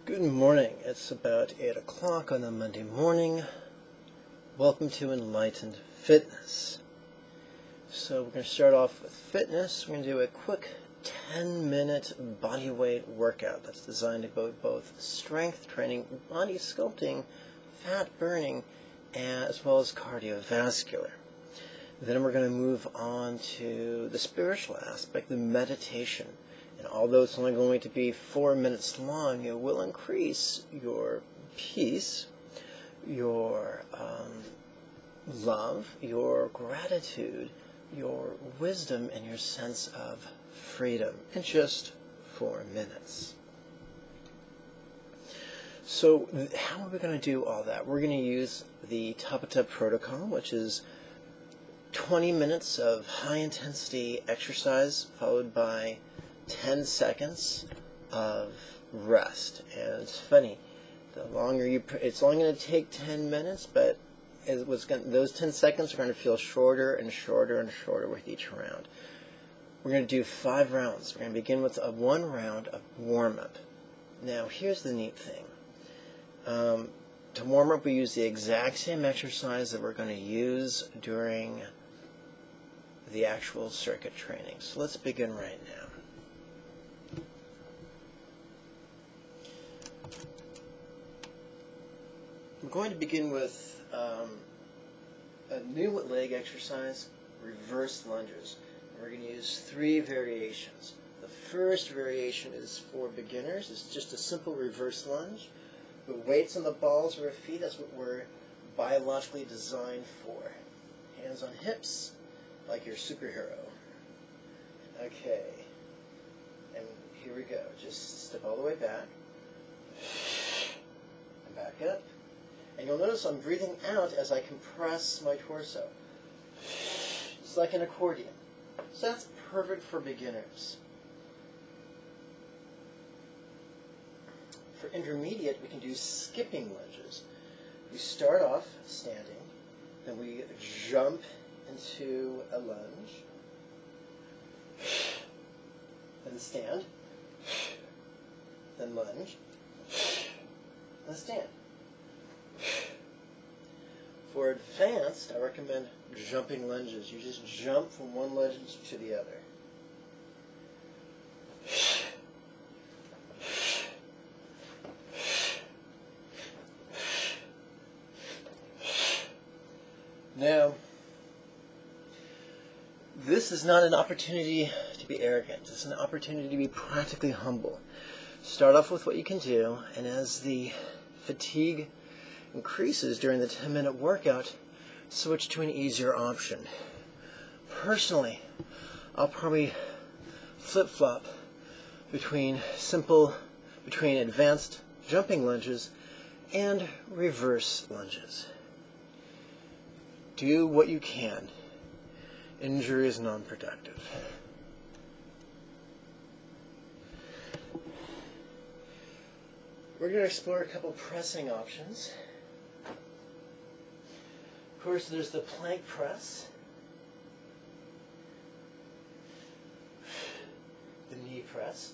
Good morning. It's about 8 o'clock on a Monday morning. Welcome to Enlightened Fitness. So we're going to start off with fitness. We're going to do a quick 10-minute body weight workout that's designed to go both strength training, body sculpting, fat burning, as well as cardiovascular. Then we're going to move on to the spiritual aspect, the meditation. And although it's only going to be 4 minutes long, it will increase your peace, your love, your gratitude, your wisdom, and your sense of freedom in just 4 minutes. So how are we going to do all that? We're going to use the Tabata protocol, which is 20 minutes of high-intensity exercise followed by 10 seconds of rest. And it's funny, the longer it's only going to take 10 minutes, but those 10 seconds are going to feel shorter and shorter and shorter with each round. We're going to do 5 rounds. We're going to begin with one round of warm-up. Now, here's the neat thing. To warm up, we use the exact same exercise that we're going to use during the actual circuit training. So let's begin right now. We're going to begin with a new leg exercise, reverse lunges. And we're going to use 3 variations. The first variation is for beginners. It's just a simple reverse lunge. The weights on the balls of our feet, that's what we're biologically designed for. Hands on hips, like your superhero. Okay. And here we go. Just step all the way back. And back up. And you'll notice I'm breathing out as I compress my torso. It's like an accordion. So that's perfect for beginners. For intermediate, we can do skipping lunges. We start off standing, then we jump into a lunge, then stand, then lunge, then stand. For advanced, I recommend jumping lunges. You just jump from one lunge to the other. Now, this is not an opportunity to be arrogant. It's an opportunity to be practically humble. Start off with what you can do, and as the fatigue increases during the 10-minute workout, switch to an easier option. Personally, I'll probably flip-flop between advanced jumping lunges and reverse lunges. Do what you can. Injury is non-productive. We're going to explore a couple pressing options. Of course, there's the plank press, the knee press.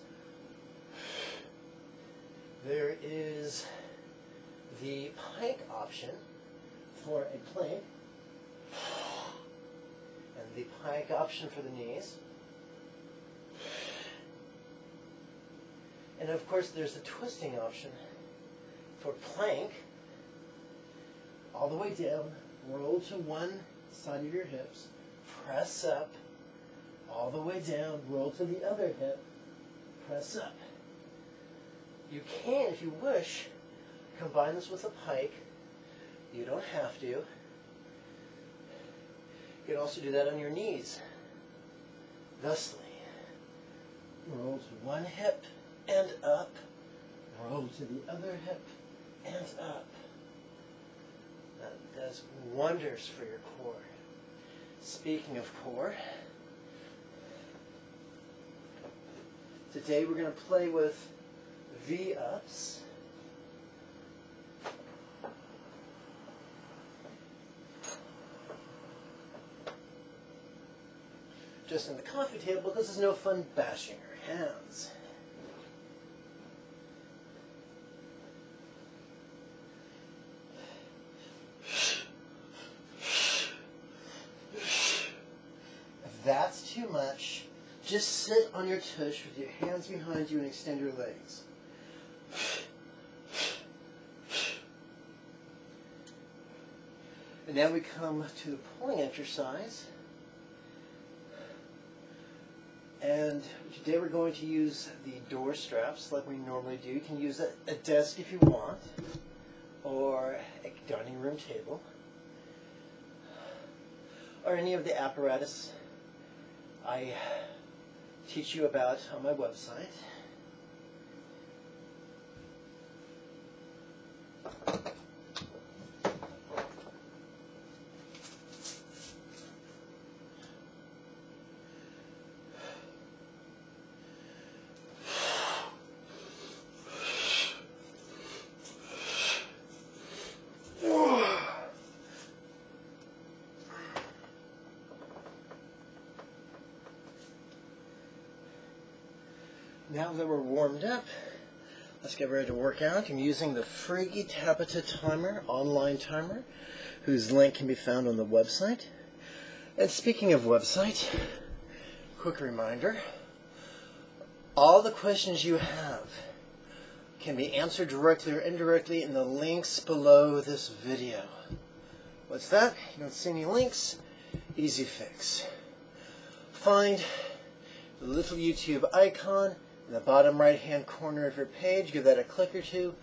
There is the pike option for a plank, and the pike option for the knees. And of course, there's the twisting option for plank, all the way down, roll to one side of your hips, press up, all the way down, roll to the other hip, press up. You can, if you wish, combine this with a pike. You don't have to. You can also do that on your knees. Thusly, roll to one hip and up, roll to the other hip and up. That does wonders for your core. Speaking of core, today we're going to play with V-ups. Just on the coffee table, because there's no fun bashing your hands. too much, just sit on your tush with your hands behind you and extend your legs. And now we come to the pulling exercise. And today we're going to use the door straps like we normally do. You can use a desk if you want, or a dining room table, or any of the apparatus I teach you about on my website. Now that we're warmed up, let's get ready to work out. I'm using the free Tabata timer, online timer, whose link can be found on the website. And speaking of website, quick reminder, all the questions you have can be answered directly or indirectly in the links below this video. What's that? You don't see any links? Easy fix. Find the little YouTube icon in the bottom right hand corner of your page. Give that a click or two.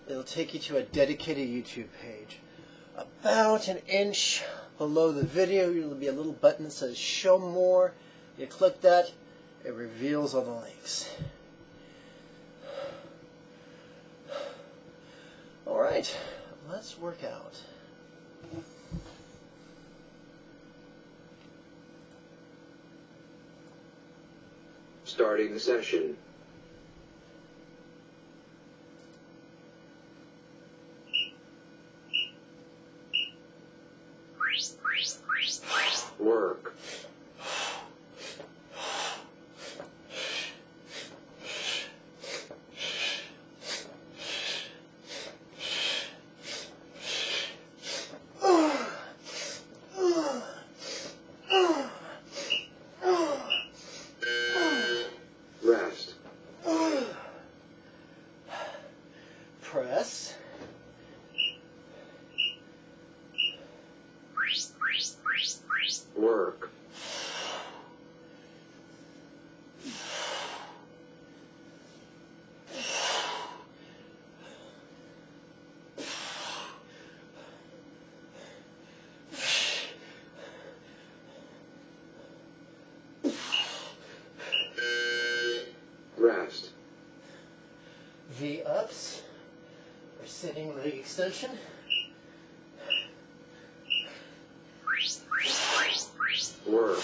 It'll take you to a dedicated YouTube page. About an inch below the video, there will be a little button that says show more. You click that, it reveals all the links. Alright, let's work out. Starting the session. Work. Rest. Press. Work. Rest. V-ups, or sitting leg extension. Work.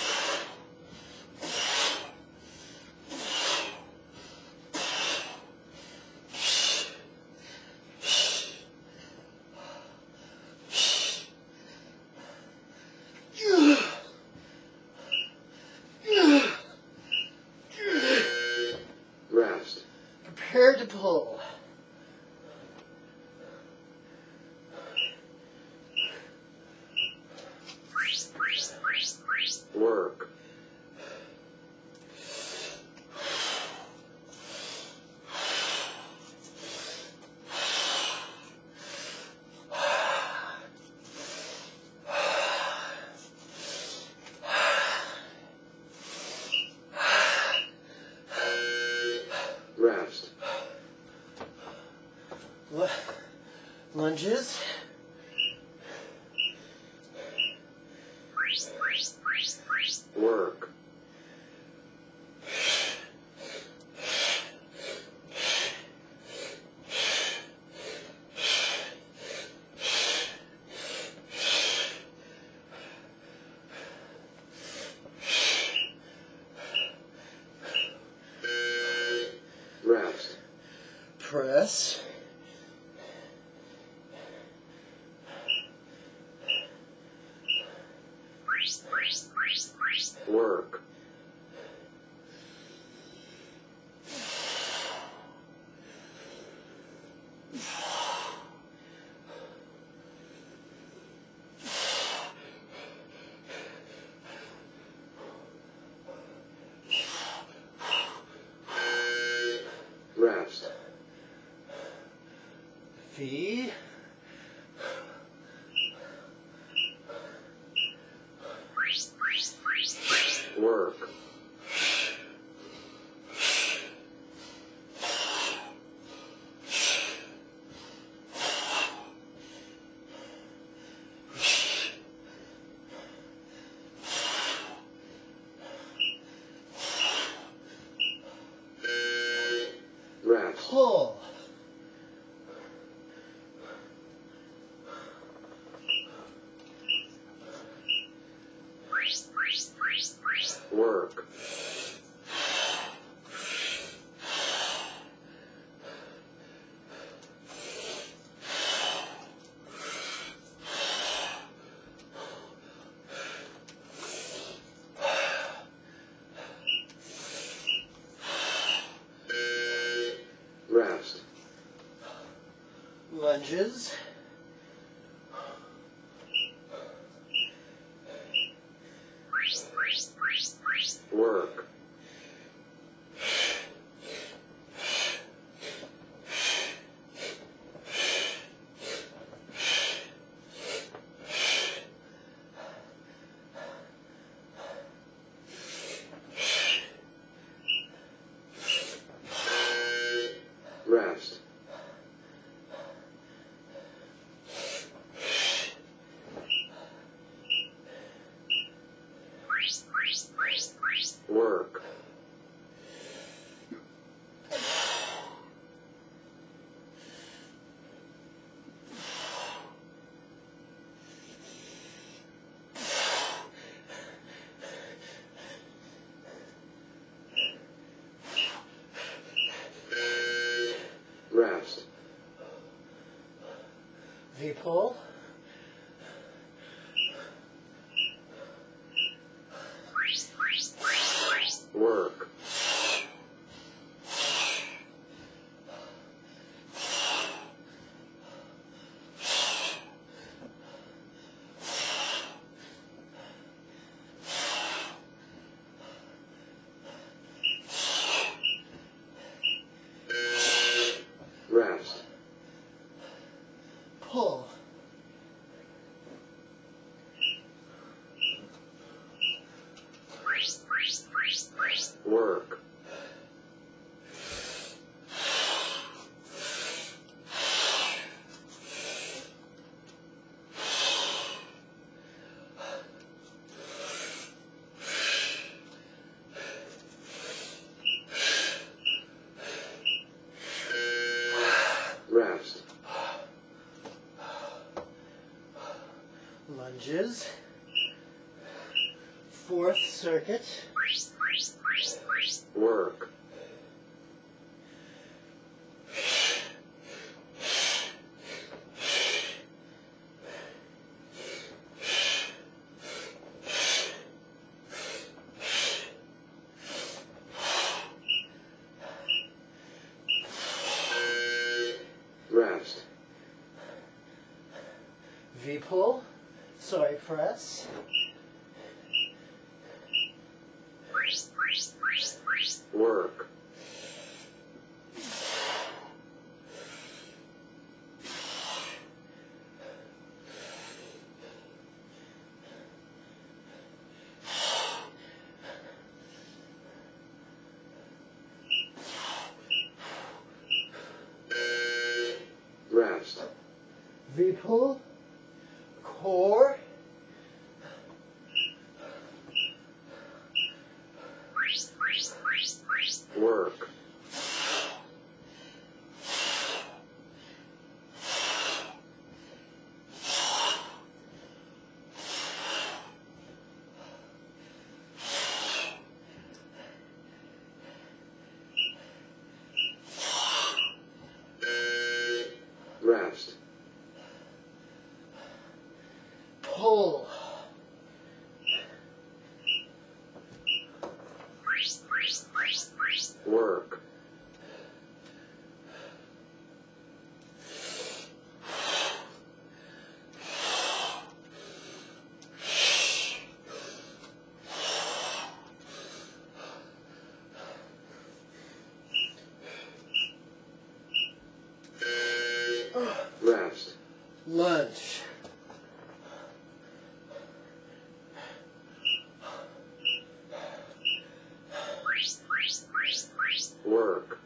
Rest. Prepare to pull. Work. Rest. Lunges. Work. Rest. Press. Work. V. Work. Rest. Pull. Work. Rest. Lunges. Work. Rest. Work. Rest. V pull. Work. Rest. Pull. Work. Rest. Lunges. Fourth circuit. Work. Rest. V pull. Sorry, press. Work. Rest. V pull. Core. Work. Rest. Pull. Work. lunge, work,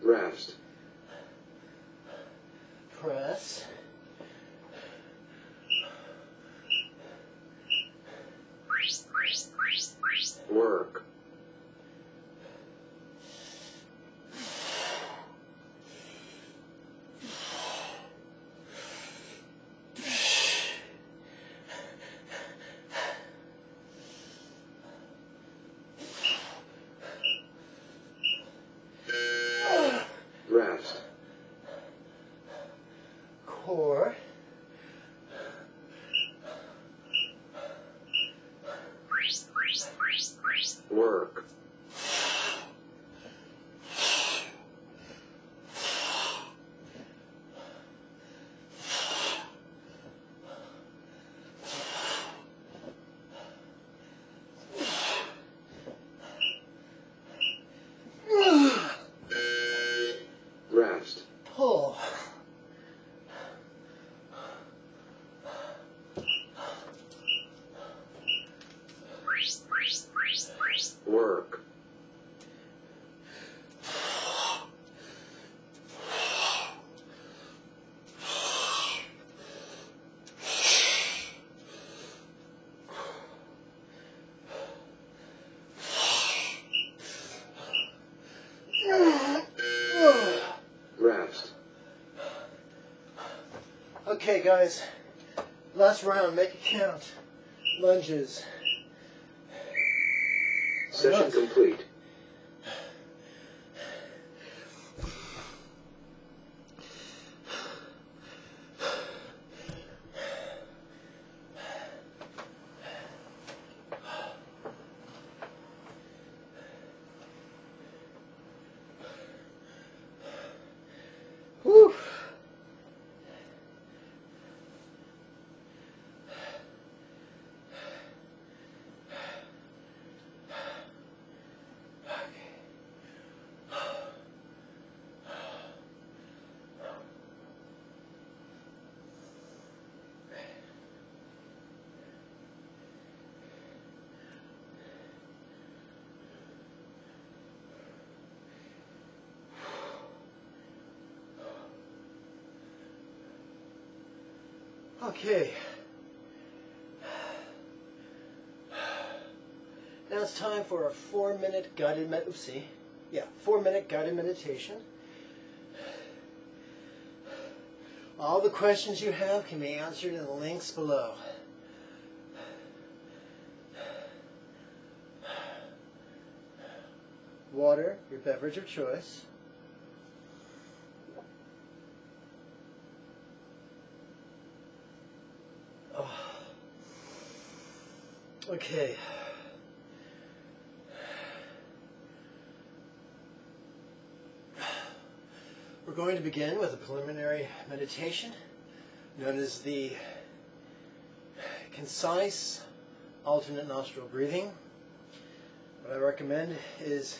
rest, press, work, rest, core, work, rest, pull, work, rest, Okay, guys, last round, make it count. Lunges. session complete. Whew. Okay. Now it's time for a 4-minute guided 4-minute guided meditation. All the questions you have can be answered in the links below. Water, your beverage of choice. Okay. We're going to begin with a preliminary meditation known as the concise alternate nostril breathing. What I recommend is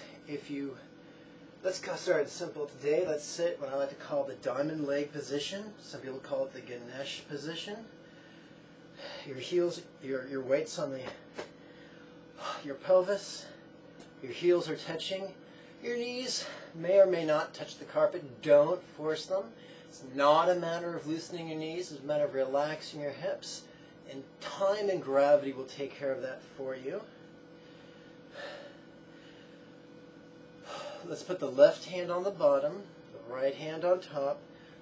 let's start simple today. Let's sit what I like to call the diamond leg position. Some people call it the Ganesh position. Your heels, your weight's on your pelvis. Your heels are touching. Your knees may or may not touch the carpet. Don't force them. It's not a matter of loosening your knees. It's a matter of relaxing your hips. And time and gravity will take care of that for you. Let's put the left hand on the bottom, the right hand on top.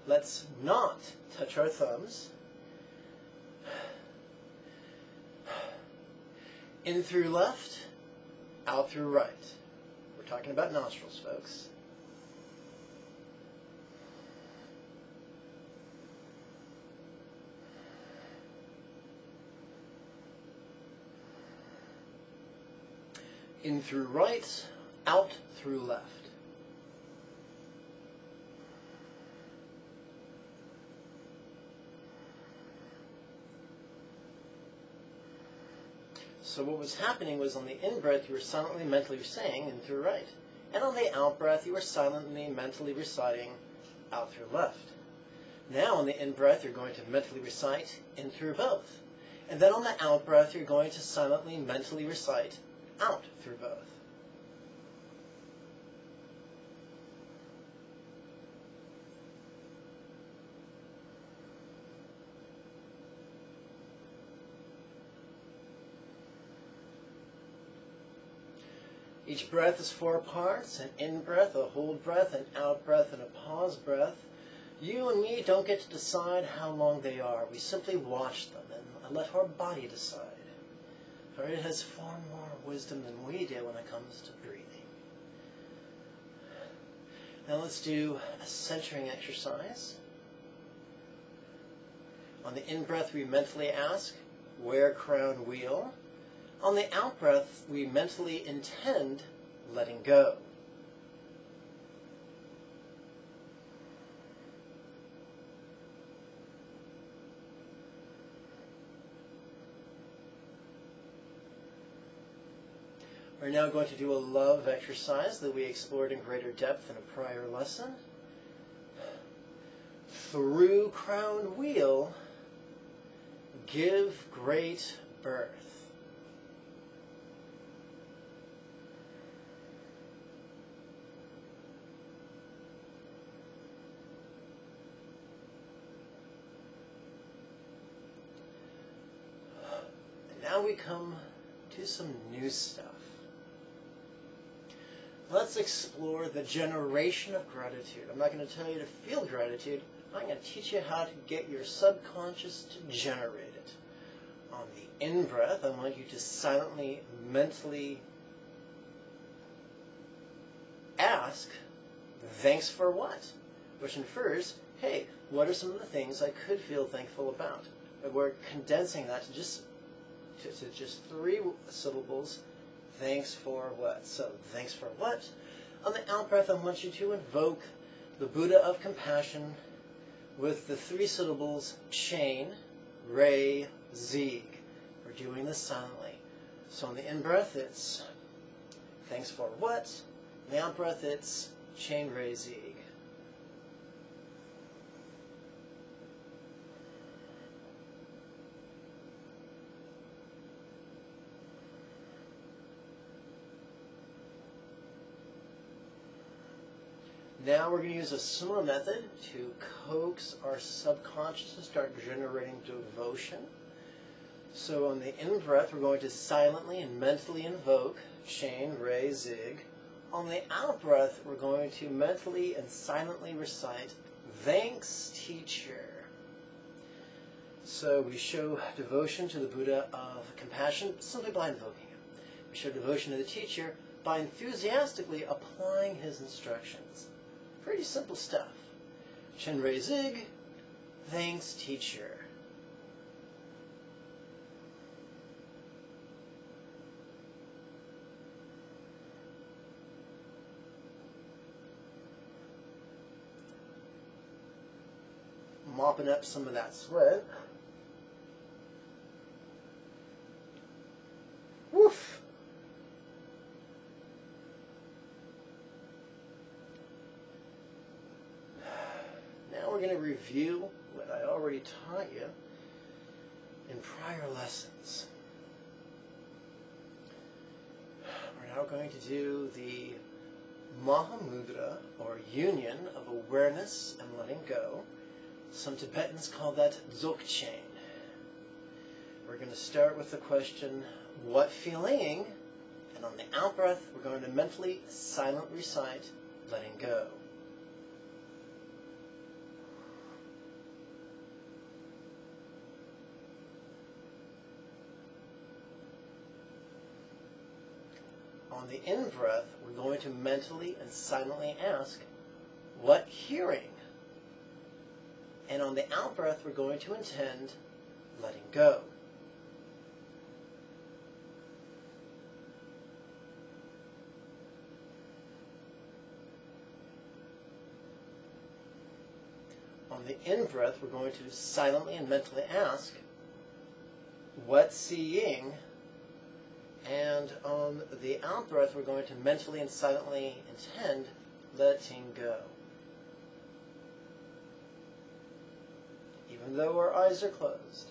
Let's not touch our thumbs. In through left, out through right. We're talking about nostrils, folks. In through right, out through left. So what was happening was on the in-breath, you were silently, mentally saying in through right. And on the out-breath, you were silently, mentally reciting out through left. Now on the in-breath, you're going to mentally recite in through both. And then on the out-breath, you're going to silently, mentally recite out through both. Each breath is 4 parts: an in-breath, a hold breath, an out-breath, and a pause breath. You and me don't get to decide how long they are. We simply watch them and let our body decide. For it has far more wisdom than we do when it comes to breathing. Now let's do a centering exercise. On the in-breath, we mentally ask, where crown wheel? On the out-breath, we mentally intend letting go. We're now going to do a love exercise that we explored in greater depth in a prior lesson. Through crown wheel, give great birth. Now we come to some new stuff. Let's explore the generation of gratitude. I'm not going to tell you to feel gratitude. I'm going to teach you how to get your subconscious to generate it. On the in-breath, I want you to silently, mentally ask, thanks for what? Which infers, hey, what are some of the things I could feel thankful about? But we're condensing that to just 3 syllables. Thanks for what? So, thanks for what? On the out-breath, I want you to invoke the Buddha of compassion with the 3 syllables chain, rei, zig. We're doing this silently. So on the in-breath, it's thanks for what? On the out-breath, it's chain, rei, zig. Now we're going to use a similar method to coax our subconscious to start generating devotion. So on the in-breath, we're going to silently and mentally invoke chain, rei, zig. On the out-breath, we're going to mentally and silently recite, thanks, teacher. So we show devotion to the Buddha of compassion simply by invoking him. We show devotion to the teacher by enthusiastically applying his instructions. Pretty simple stuff. Chain, rei, zig, thanks, teacher. Mopping up some of that sweat. Woof! Now we're going to review what I already taught you in prior lessons. We're now going to do the Mahamudra, or union of awareness and letting go. Some Tibetans call that Dzogchen. We're going to start with the question, what feeling? And on the out-breath, we're going to mentally, silent recite, letting go. On the in-breath, we're going to mentally and silently ask, what hearing? And on the out-breath, we're going to intend letting go. On the in-breath, we're going to silently and mentally ask, what seeing? And on the out breath, we're going to mentally and silently intend letting go. Even though our eyes are closed.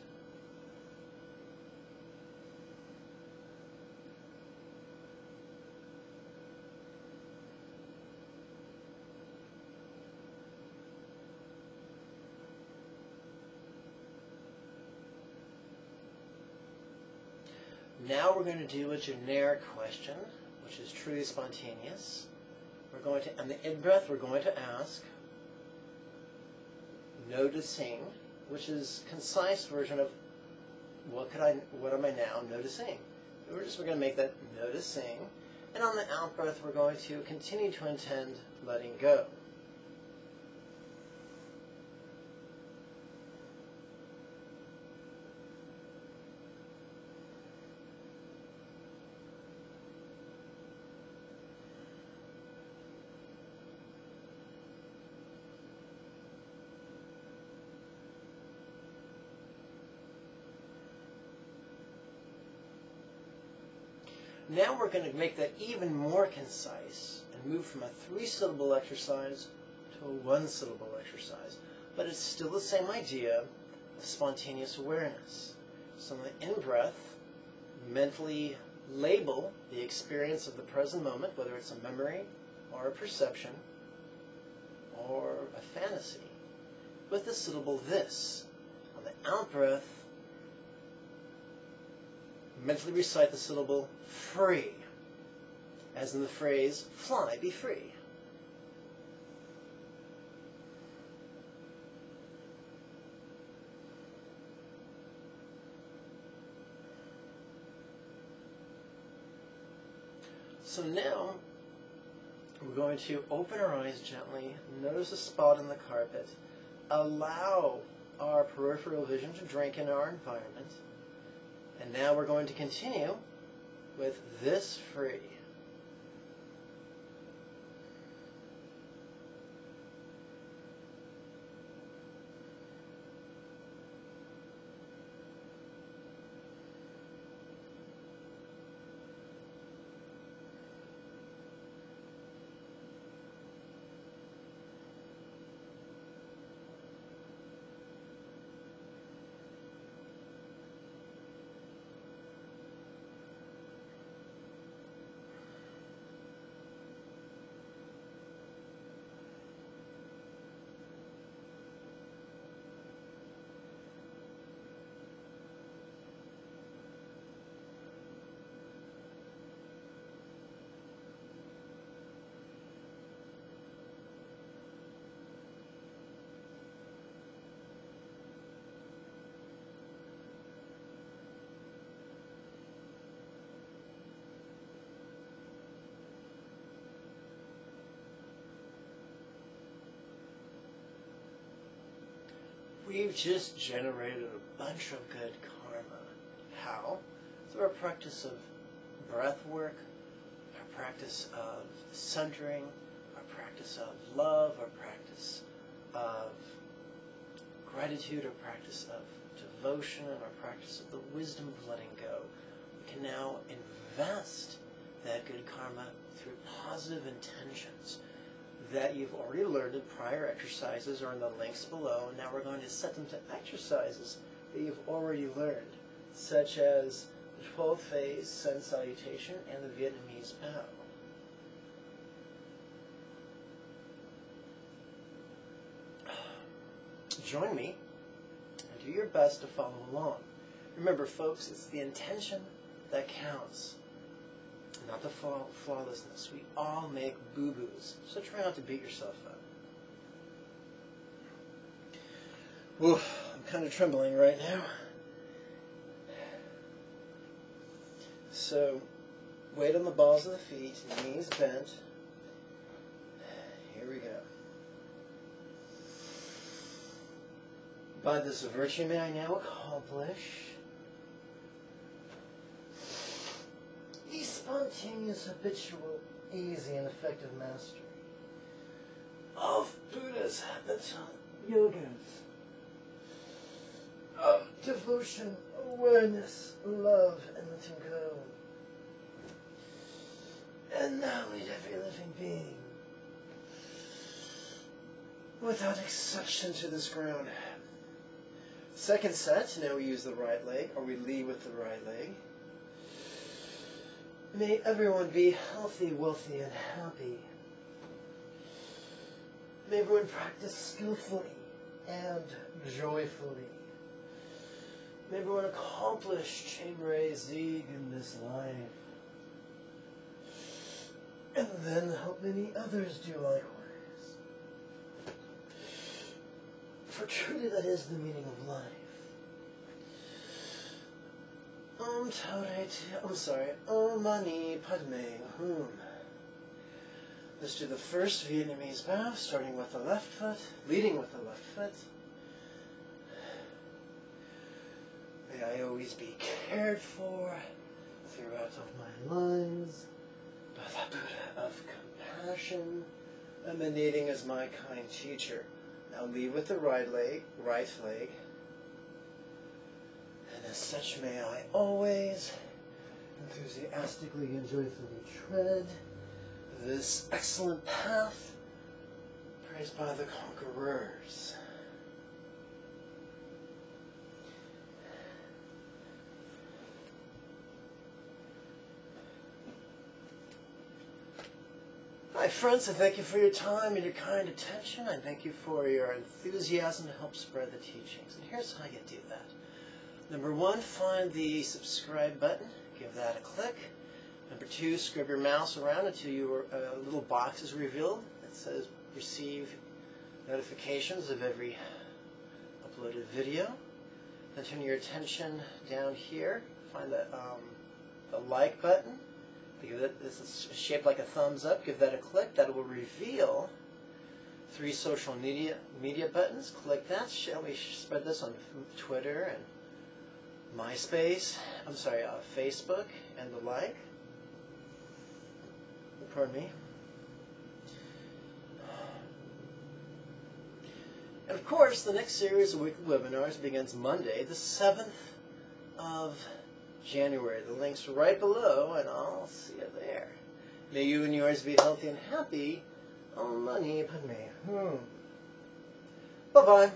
Now we're going to do a generic question, which is truly spontaneous. We're going to, on the in-breath, we're going to ask, noticing, which is a concise version of what am I now noticing? We're going to make that noticing. And on the out-breath, we're going to continue to intend letting go. Now we're going to make that even more concise and move from a 3-syllable exercise to a 1-syllable exercise. But it's still the same idea of spontaneous awareness. So on the in-breath, mentally label the experience of the present moment, whether it's a memory or a perception or a fantasy, with the syllable this. On the out-breath, mentally recite the syllable free, as in the phrase, fly, be free. So now, we're going to open our eyes gently, notice a spot in the carpet, allow our peripheral vision to drink in our environment, and now we're going to continue with this free. We've just generated a bunch of good karma. How? Through our practice of breath work, our practice of centering, our practice of love, our practice of gratitude, our practice of devotion, and our practice of the wisdom of letting go. We can now invest that good karma through positive intentions that you've already learned in prior exercises or in the links below. Now we're going to set them to exercises that you've already learned, such as the 12th phase, Sun Salutation, and the Vietnamese bow. Join me and do your best to follow along. Remember, folks, it's the intention that counts, not the flawlessness. We all make boo-boos, so try not to beat yourself up. Whew, I'm kind of trembling right now. So, weight on the balls of the feet, knees bent. Here we go. By this virtue may I now accomplish the spontaneous, habitual, easy, and effective mastery of Buddha's habits, yogas, of devotion, awareness, love, and letting go. and now lead every living being, without exception, to this ground. Second set, now we use the right leg, or we lead with the right leg. May everyone be healthy, wealthy, and happy. May everyone practice skillfully and joyfully. May everyone accomplish Chemre Sieg in this life. And then help many others do likewise. For truly that is the meaning of life. Om Mani Padme Hum. Let's do the first Vietnamese bow, starting with the left foot, leading with the left foot. May I always be cared for throughout all my lines by the Buddha of compassion, emanating as my kind teacher. Now lead with the right leg, and as such may I always enthusiastically and joyfully tread this excellent path praised by the conquerors. Hi friends, I thank you for your time and your kind attention. I thank you for your enthusiasm to help spread the teachings. And here's how you do that. Number one, find the subscribe button. Give that a click. Number two, scrub your mouse around until your little box is revealed that says receive notifications of every uploaded video. Then turn your attention down here. Find the like button. This is shaped like a thumbs up. Give that a click. That will reveal 3 social media buttons. Click that. Shall we spread this on Twitter and Facebook and the like? Pardon me. And of course, the next series of weekly webinars begins Monday, the 7th of January. The link's right below, and I'll see you there. May you and yours be healthy and happy. Om Mani Padme Hum. Bye-bye.